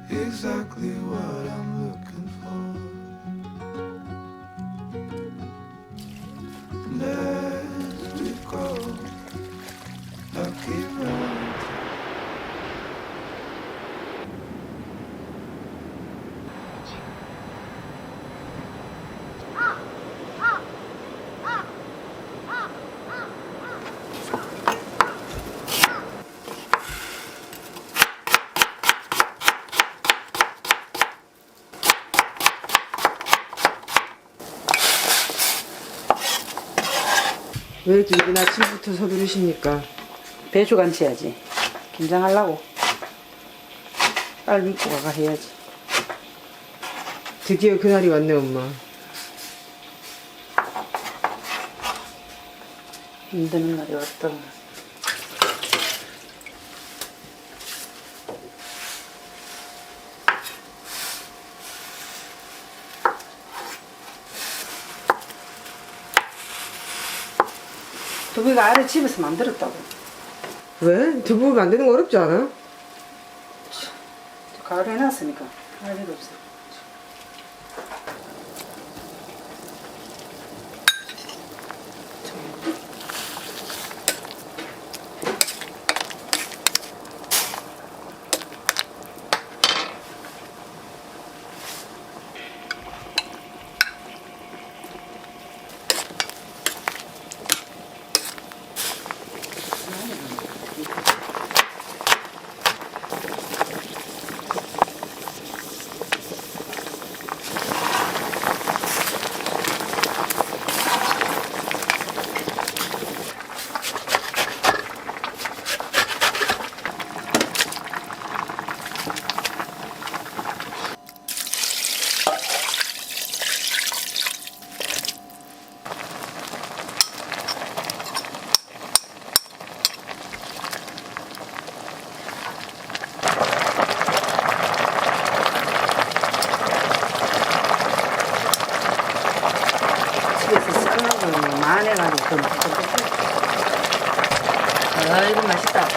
Exactly what I'm looking for. Let me go. I keep running. 왜 이렇게 이른 아침부터 서두르십니까? 배추 간치야지. 김장하려고. 빨리 믿고 가가 해야지. 드디어 그날이 왔네, 엄마. 힘드는 날이 왔다. 두비가 아래 집에서 만들었다고. 왜? 두부 만드는 거 어렵지 않아? 가을에 해놨으니까 할 일도 없어. 집에서 썰는 만해가지고 더 맛있거든. 아, 이거 맛있다.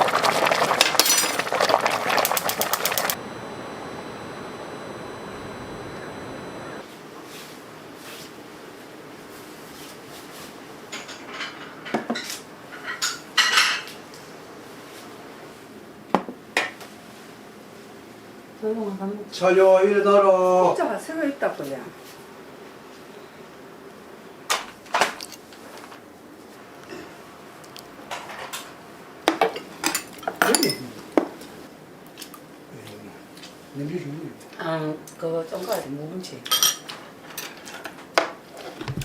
조용한 밥 먹자. 차려 일더러. 진짜가 새거 있다 보야. 냄새 좋네. 그거 좀 가야 돼, 묵은지.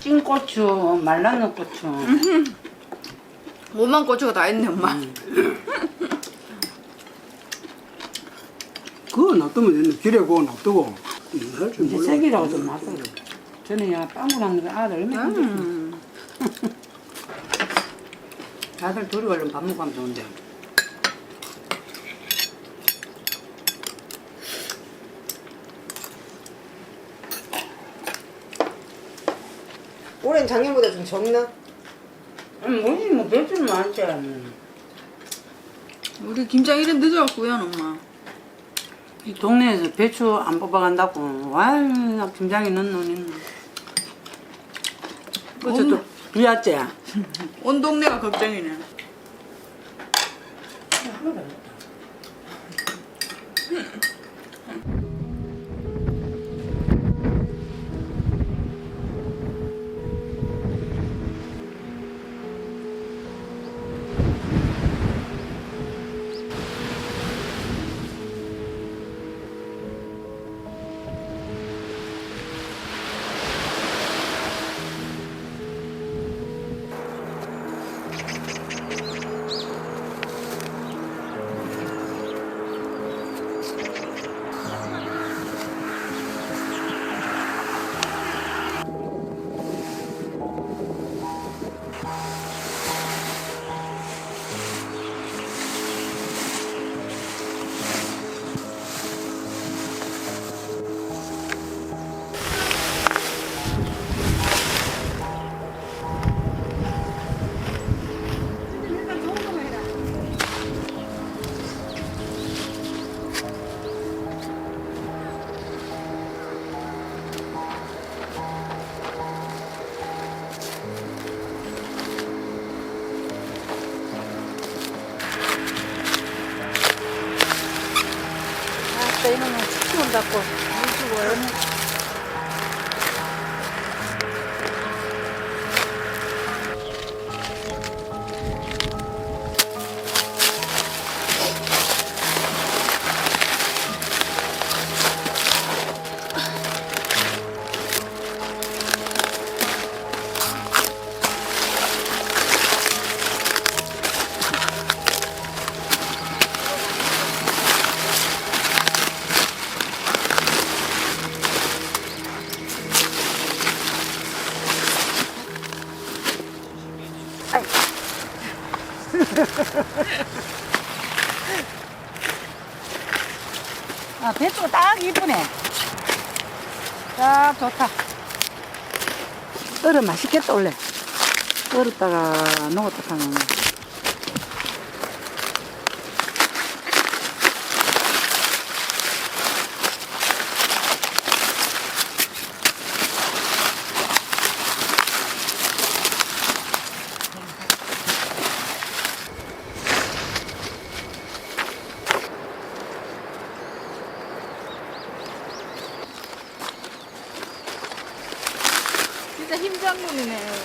찐고추, 말라놓은 고추. 몸만 고추가 다 있네 엄마. 그거 놔두면 됐네. 길에 그거 놔두고. 할줄 이제 몰라. 색이라고 좀 놔둬. 저는 야 빵을 하는 거 아들 얼마나 힘들어. 아들 둘이 얼른 밥 먹고 하면 좋은데. 올해는 작년보다 좀 적나? 뭐지 뭐 배추는 많지. 우리 김장 일은 늦어갖고요 엄마. 이 동네에서 배추 안 뽑아간다고. 와, 김장에 넣는 놈이. 그저 또 비왔지. 온 동네가 걱정이네. 이놈은 축축은 잡고 물 주고 이러네. 아, 배추가 딱 이쁘네. 딱 좋다. 얼어 맛있겠다, 원래. 얼었다가 녹았다 하면. 진짜 힘장군이네.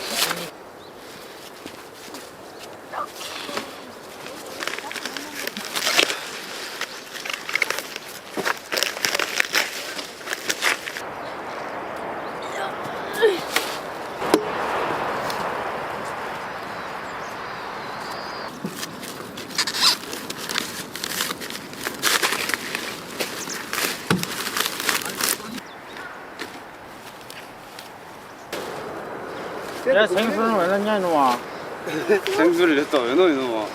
야, 생수는 왜 넣냐, 이놈아? 생수를 냈다 왜 넣어 이놈아.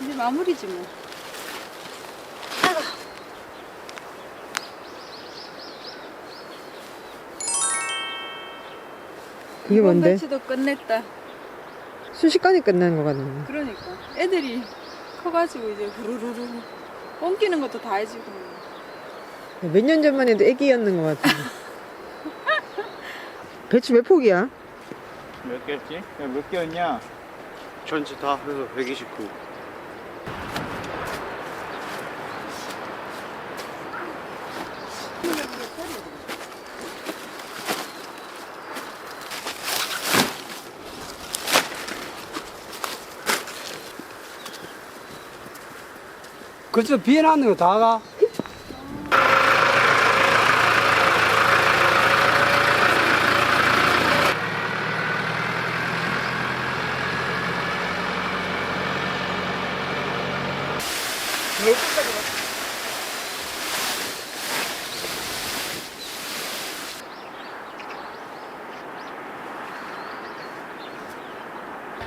이제 마무리지 뭐. 이게 뭔데? 배추도 끝냈다. 순식간에 끝나는 거 같네. 그러니까 애들이 커가지고 이제 후루루루 옮기는 것도 다 해주고. 몇 년 전만 해도 애기였는 것 같아. 배추 몇 폭이야? 몇 개였지? 야, 몇 개였냐? 전체 다 해서 129. 그저 비해놨는 거 다 가.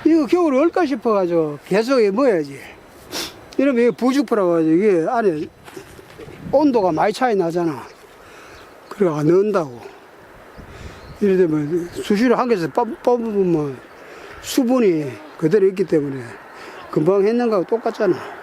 이거 겨울에 얼까 싶어가지고 계속 먹어야지. 이러면 이게 부죽불어가지고 이게 안에 온도가 많이 차이 나잖아. 그래 안 넣는다고. 이래 되면 수시로 한 개에서 뽑으면 수분이 그대로 있기 때문에 금방 했는 거하고 똑같잖아.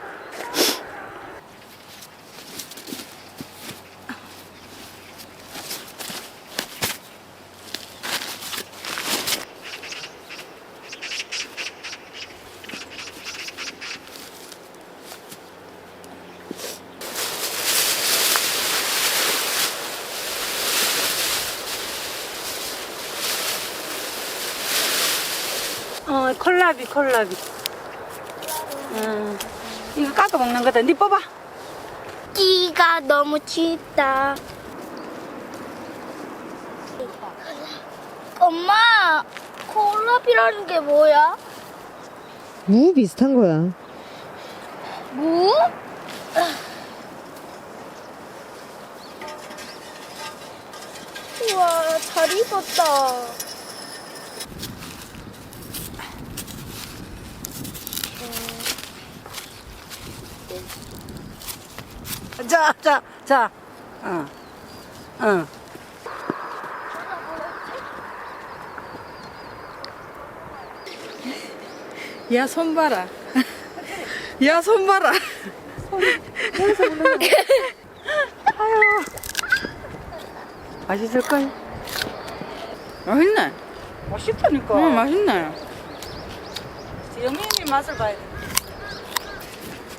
콜라비. 이거 깎아 먹는 거다. 니 뽑아. 끼가 너무 짙다. 엄마, 콜라비라는 게 뭐야? 무 비슷한 거야. 무? 우와, 잘 익었다. 자. 야, 손 봐라. 야, 손 봐라. 맛있을걸? 맛있네. 맛있다니까. 응, 맛있네. 영민이 맛을 봐야 돼.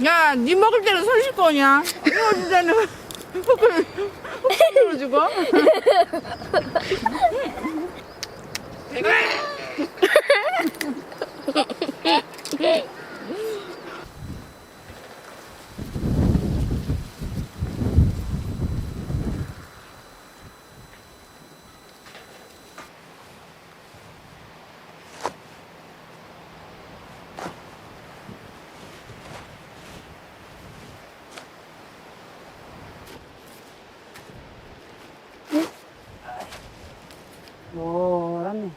야, 니 먹을 때는 손 씻고 오냐? 이거 때는 흙을 눌러주고. 노랗네.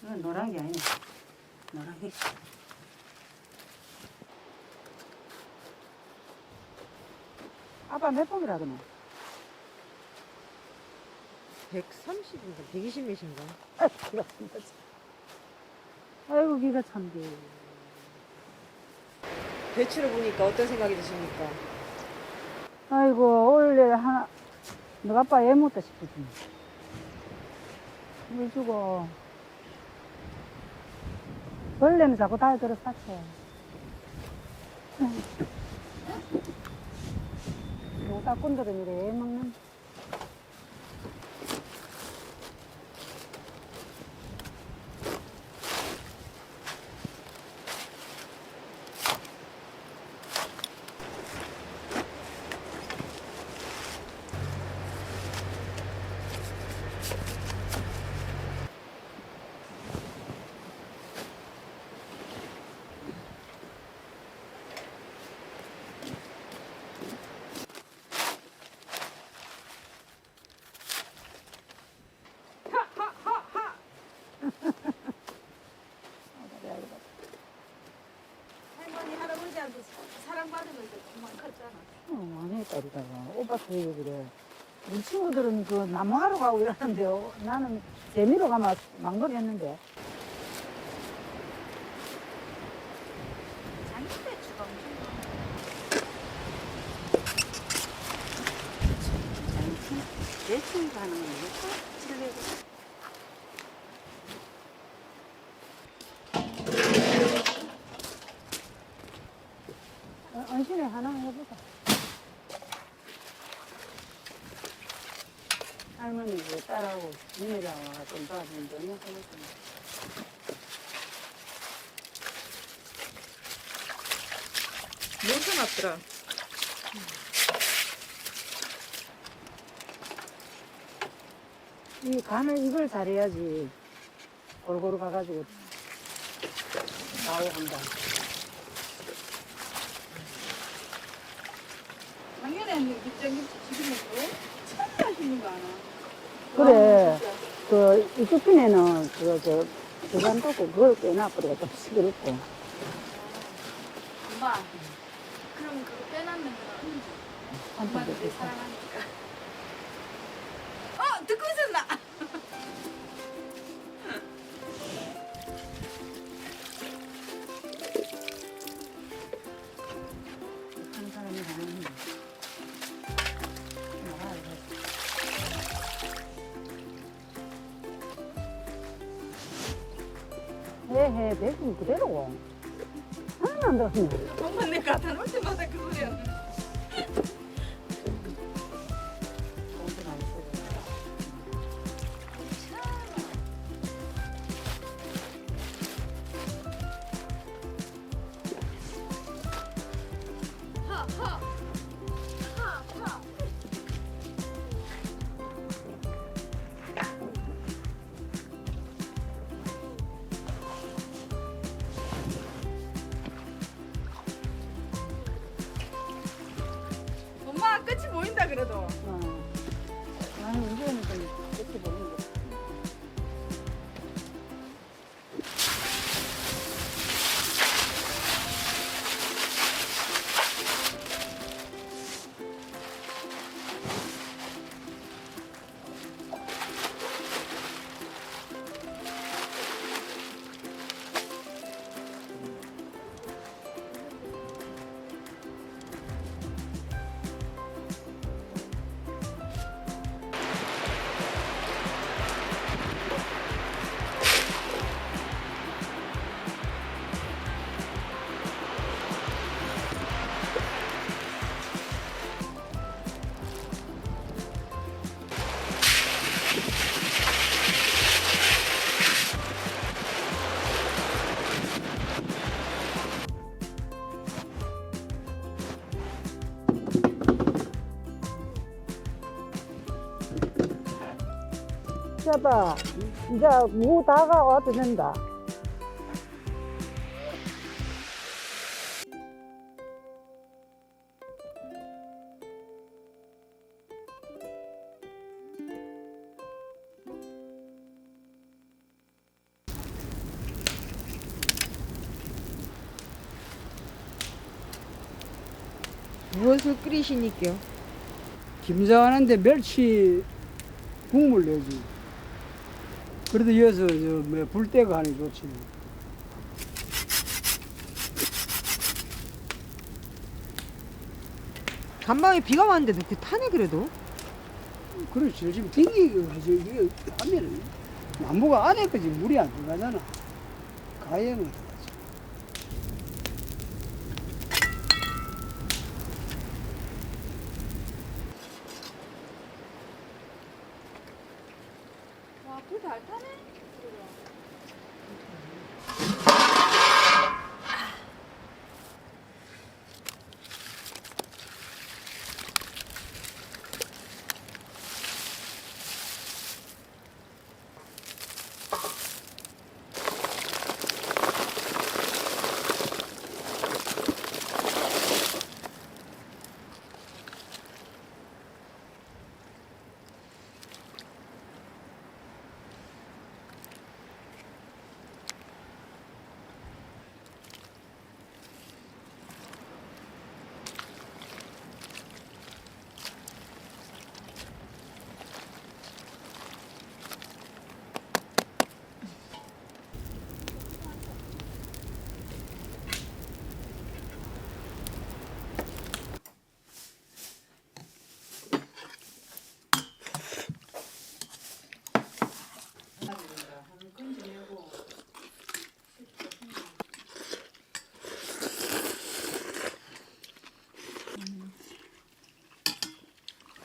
이건 노란 게 아니네. 노란 게. 아빠 몇 봉이라 그러네? 130인가 120 몇인가? 아이고, 기가 참게. 배추를 보니까 어떤 생각이 드십니까? 아이고, 원래 하나, 너가 아빠 애 못다 싶었지. 물 주고. 벌레는 자꾸 달들어 쌌어. 따꾼들은 이래 먹는. 많이 했다리다가 오빠 소리가 그래. 우리 친구들은 그 나무하러 가고 이러는데요. 나는 재미로 가면 망설이 했는데. 대충 가는 거예요. 언신에 하나 해보자. 할머니 그 딸하고 누이랑 좀 도와주는데 얼마나 해보자. 못 해놨더라. 이 간을 이걸 잘해야지 골고루 가가지고 나오고 한다. 작년에 밑장김치 지금은 왜 처음 하시는 거 아나? 그래. 그 이쪽핀에는 그거 안 떴고 그걸 빼놔버리가 좀 시끄럽고. 엄마, 그럼 그거 빼놨는 거는 엄마도 내 사랑하니까. 듣고 있었나? 한 사람이 하는 거. 해, 배송 그대로고. 하나도 안 들었네. 엄마 내가 다올 때마다 그 소리야. 엄마 끝이 보인다 그래도. 나는 이제는 좀 이렇게 보는 거. 왔다. 이제 무 다가 와도 된다. 무엇을 끓이시니까? 김장하는데 멸치 국물 내지. 그래도 이어서 저 불때가 하니 좋지. 간밤에 비가 왔는데도 그 타네 그래도. 그렇지. 지금 ting기고 하지. 이게 하면은 나무가 안에까지 물이 안 들어가잖아. 가에만 들어가지. 와, 불 잘 타네.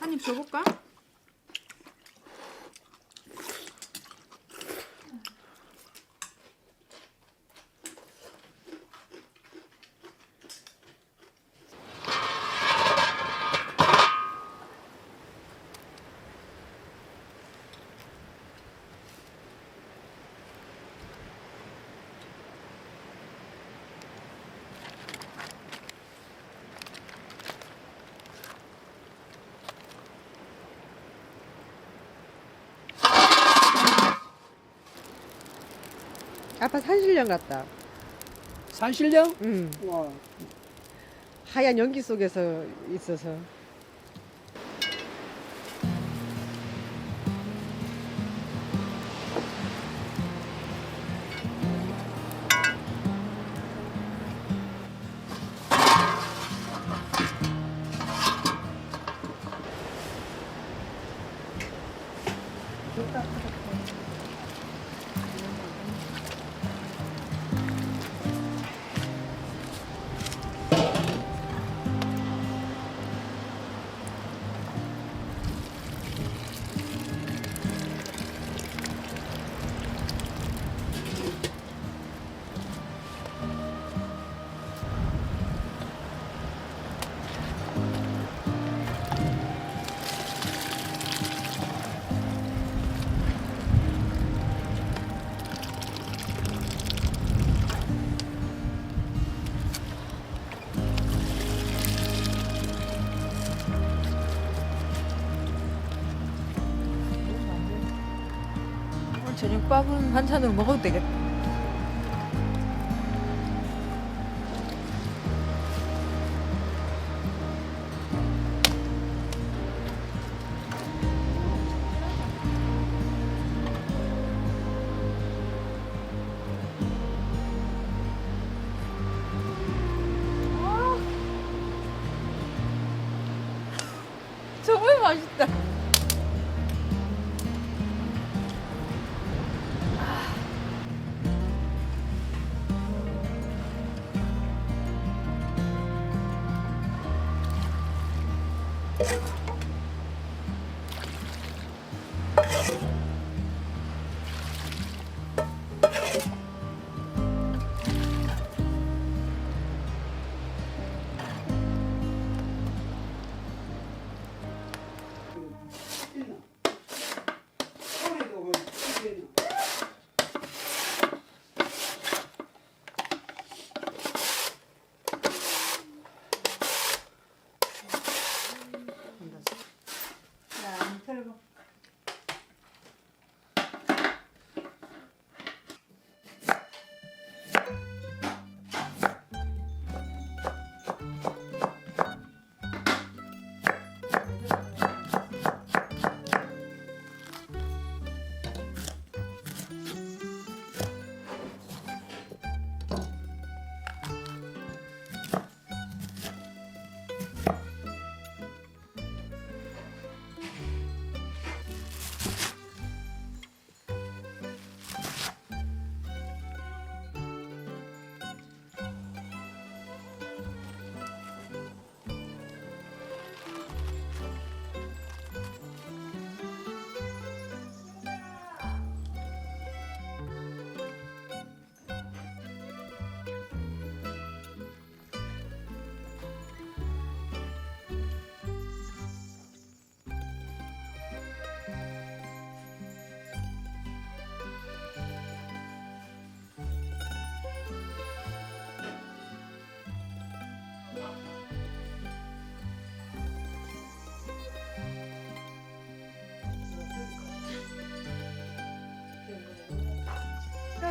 한 입 줘볼까? 아빠 산신령 같다. 산신령? 응. 와. 하얀 연기 속에서 있어서. 오늘 저녁밥은 반찬으로 먹어도 되겠다. 정말 맛있다.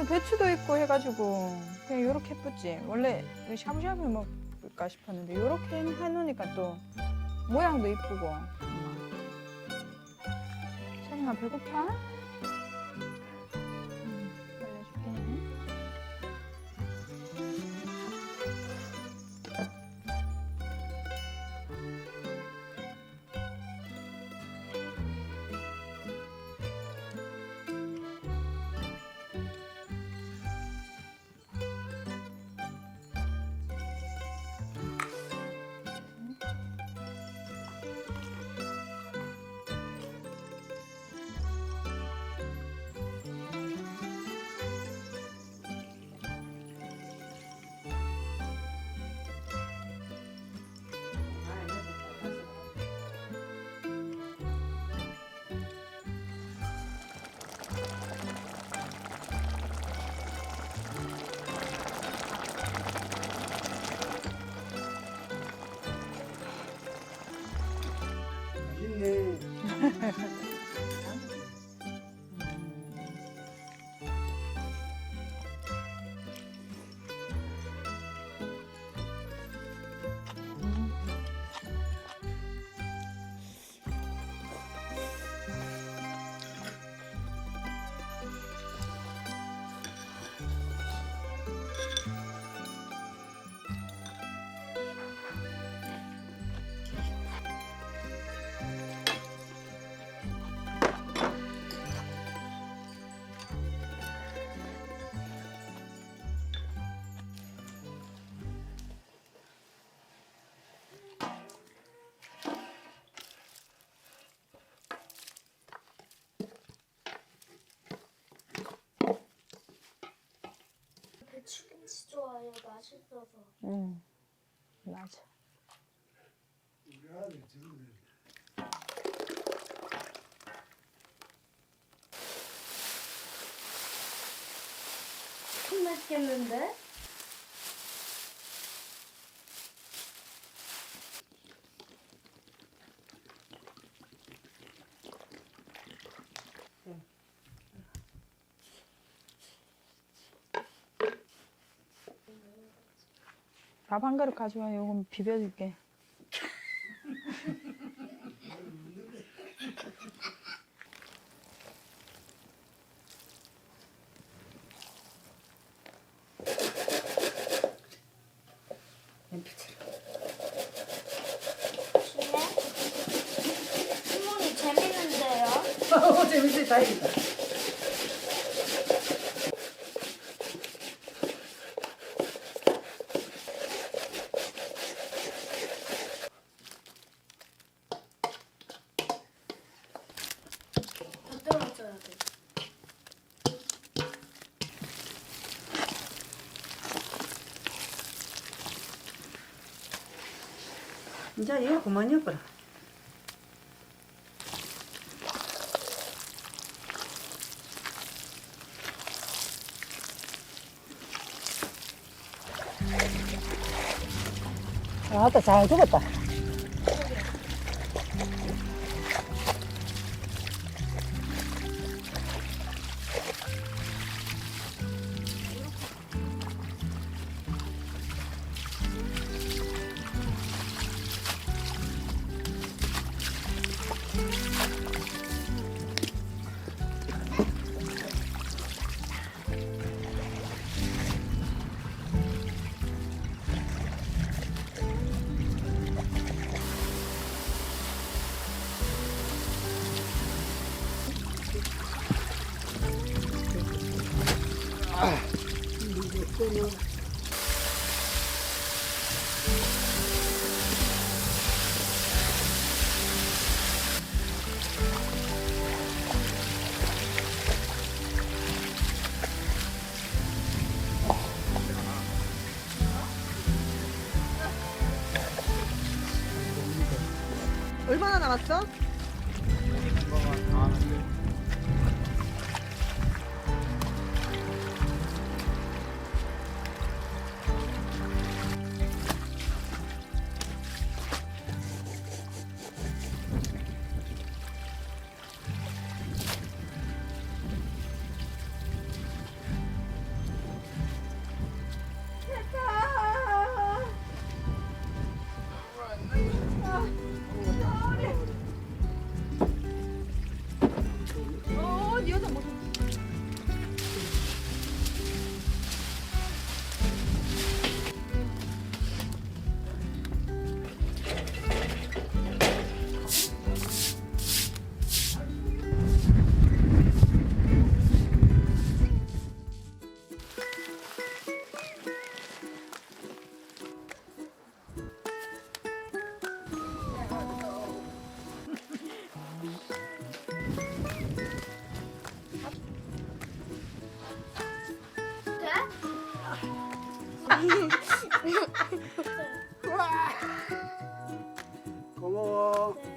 그냥 배추도 있고 해가지고 그냥 요렇게 예쁘지. 원래 샤브샤브 먹을까 싶었는데 요렇게 해놓으니까 또 모양도 이쁘고. 찬이가 배고파? 알려줄게. 맛있네. 배추김치 좋아요. 맛있어서. 응, 맞아. 우리 아들 지금 참 맛있겠는데? 밥 한 그릇 가져와. 요건 비벼줄게. 신문이 재밌는데요? 재밌어, 다행이다. 부드러워져야 돼. 이제 이거 그만 엮어라. 아따, 잘 죽었다. 얼마나 남았어? 고마워. 네.